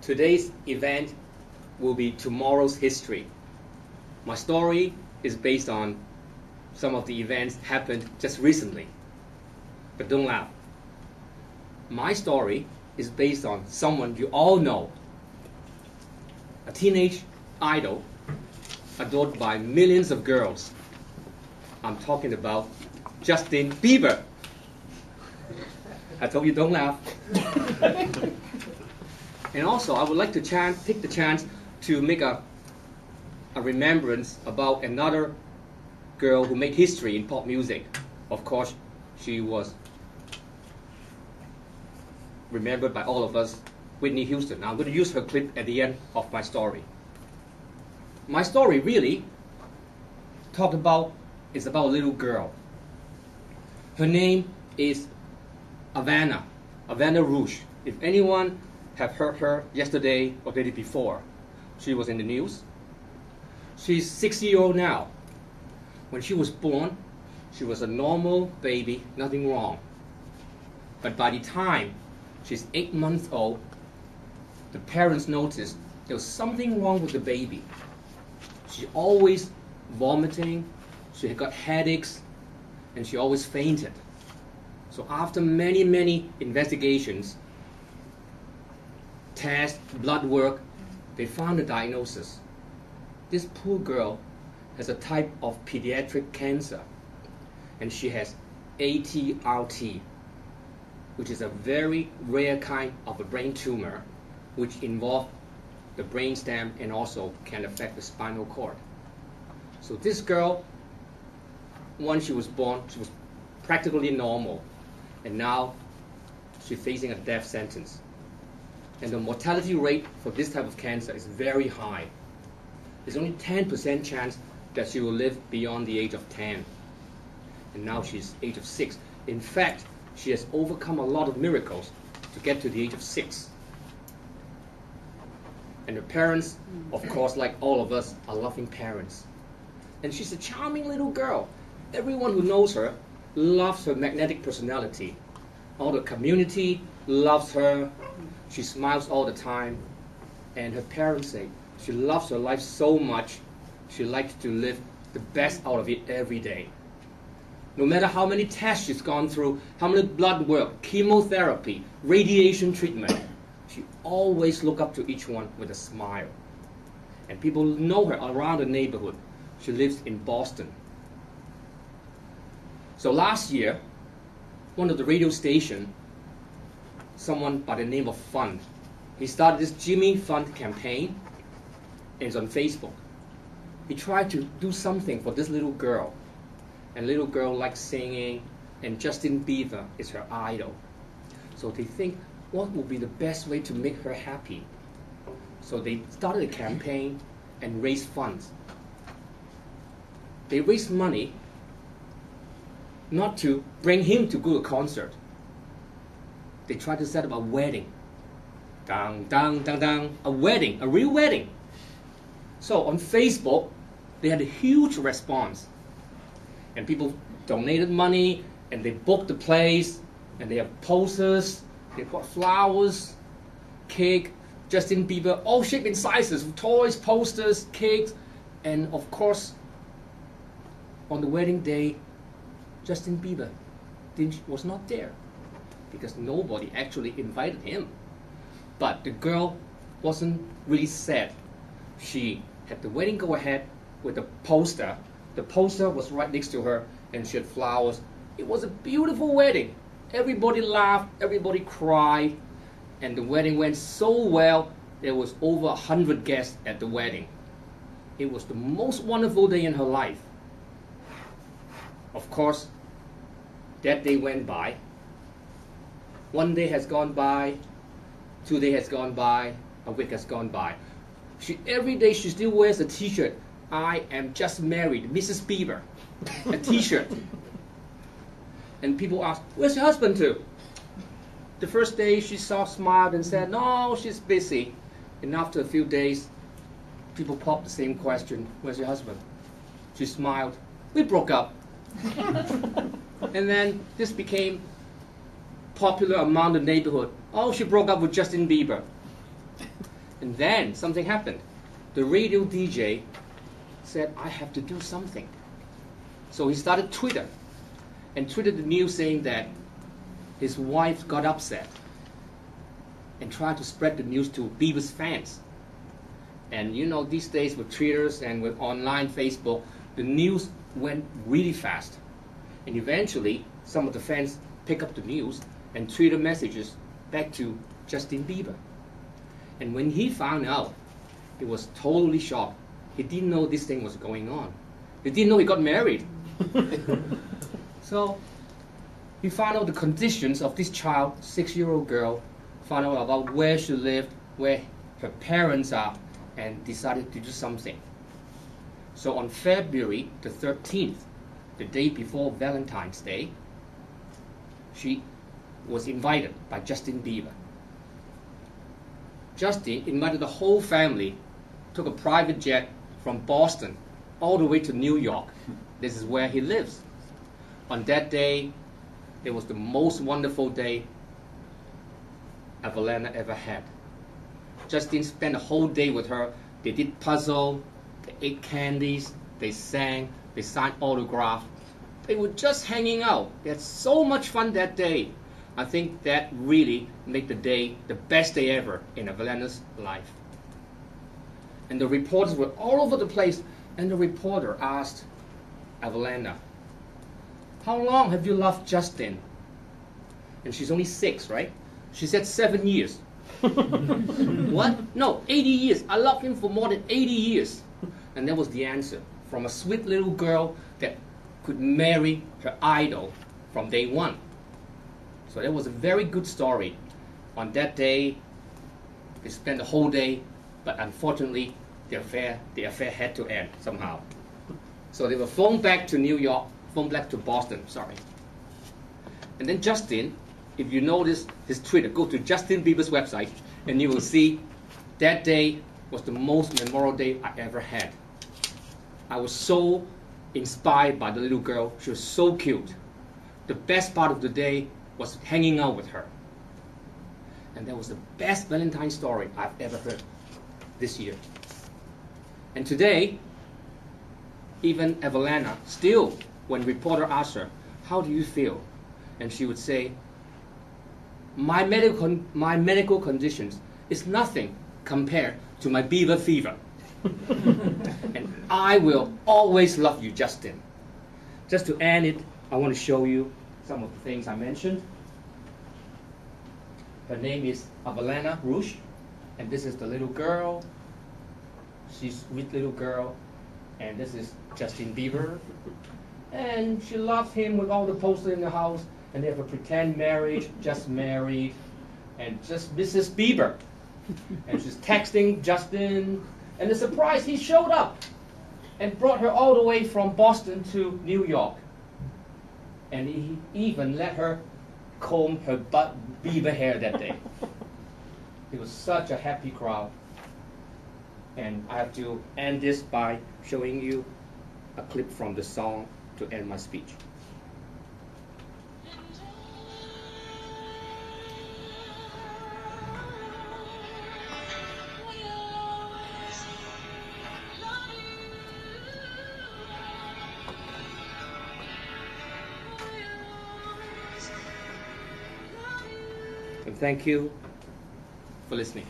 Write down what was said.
Today's event will be tomorrow's history. My story is based on some of the events happened just recently. But don't laugh. My story is based on someone you all know. A teenage idol adored by millions of girls. I'm talking about Justin Bieber. I told you don't laugh. And also, I would like to take the chance to make a remembrance about another girl who made history in pop music. Of course, she was remembered by all of us, Whitney Houston. Now I'm going to use her clip at the end of my story. My story really is about a little girl. Her name is Havana Rouge. If anyone have heard her yesterday or the day before, she was in the news. She's 6-year-old now. When she was born, she was a normal baby, nothing wrong. But by the time she's 8 months old, the parents noticed there was something wrong with the baby. She always vomiting, she got headaches, and she always fainted. So after many investigations, tests, blood work, they found the diagnosis. This poor girl has a type of pediatric cancer, and she has ATRT, which is a very rare kind of a brain tumor which involves the brainstem and also can affect the spinal cord. So this girl, once she was born, she was practically normal, and now she's facing a death sentence. And the mortality rate for this type of cancer is very high. There's only 10% chance that she will live beyond the age of 10. And now she's age of 6. In fact, she has overcome a lot of miracles to get to the age of 6. And her parents, of course, like all of us, are loving parents. And she's a charming little girl. Everyone who knows her loves her magnetic personality. All the community loves her. She smiles all the time. And her parents say she loves her life so much, she likes to live the best out of it every day. No matter how many tests she's gone through, how many blood work, chemotherapy, radiation treatment, she always looks up to each one with a smile. And people know her around the neighborhood. She lives in Boston. So last year, one of the radio stations, someone by the name of Fund, he started this Jimmy Fund campaign, and it's on Facebook. He tried to do something for this little girl. And little girl likes singing, and Justin Bieber is her idol. So they think, what would be the best way to make her happy? So they started a campaign and raised funds. They raised money not to bring him to go to a concert. They tried to set up a wedding. Dang, dang, dang, dang. A wedding, a real wedding. So on Facebook, they had a huge response. And people donated money, and they booked the place, and they have posters, they bought flowers, cake, Justin Bieber, all shapes and sizes, toys, posters, cakes, and of course, on the wedding day, Justin Bieber was not there because nobody actually invited him. But the girl wasn't really sad. She had the wedding go ahead with a poster. The poster was right next to her, and she had flowers. It was a beautiful wedding. Everybody laughed, everybody cried, and the wedding went so well, there was over 100 guests at the wedding. It was the most wonderful day in her life. Of course, that day went by. One day has gone by, 2 days has gone by, a week has gone by. Every day she still wears a t-shirt. I am just married, Mrs. Bieber. A t-shirt. And people ask, where's your husband to? The first day she smiled and said, no, she's busy. And after a few days, people popped the same question, where's your husband? She smiled, we broke up. And then this became popular among the neighborhood. Oh, she broke up with Justin Bieber. And then something happened. The radio DJ said, I have to do something. So he started Twitter and tweeted the news saying that his wife got upset and tried to spread the news to Bieber's fans. And you know, these days with Twitters and with online Facebook, the news went really fast. And eventually, some of the fans pick up the news and tweeted messages back to Justin Bieber. And when he found out, he was totally shocked. He didn't know this thing was going on. He didn't know he got married. So he found out the conditions of this child, 6-year-old girl, found out about where she lived, where her parents are, and decided to do something. So on February the 13th, the day before Valentine's Day, she was invited by Justin Bieber. Justin invited the whole family, took a private jet from Boston all the way to New York. This is where he lives. On that day, it was the most wonderful day Evelina ever had. Justin spent a whole day with her. They did puzzle, they ate candies, they sang, they signed autographs. They were just hanging out. They had so much fun that day. I think that really made the day the best day ever in Evelina's life. And the reporters were all over the place, and the reporter asked Evelina, how long have you loved Justin? And she's only 6, right? She said 7 years. What? No, 80 years. I loved him for more than 80 years. And that was the answer from a sweet little girl that could marry her idol from day one. So that was a very good story. On that day, they spent the whole day, but unfortunately, the affair had to end somehow. So they were flown back to New York, flown back to Boston, sorry. And then Justin, if you notice his Twitter, go to Justin Bieber's website, and you will see that day was the most memorable day I ever had. I was so inspired by the little girl. She was so cute. The best part of the day was hanging out with her. And that was the best Valentine story I've ever heard this year. And today, even Evelina, still, when reporter asked her, how do you feel? And she would say, my medical conditions is nothing compared to my Bieber fever. And I will always love you, Justin. Just to end it, I want to show you some of the things I mentioned. Her name is Evelina Rouge, and this is the little girl. She's a sweet little girl, and this is Justin Bieber. And she loves him with all the posters in the house, and they have a pretend marriage, just married, and just Mrs. Bieber. And she's texting Justin, and the surprise, he showed up and brought her all the way from Boston to New York. And he even let her comb her Bieber hair that day. It was such a happy crowd. And I have to end this by showing you a clip from the song to end my speech. And thank you for listening.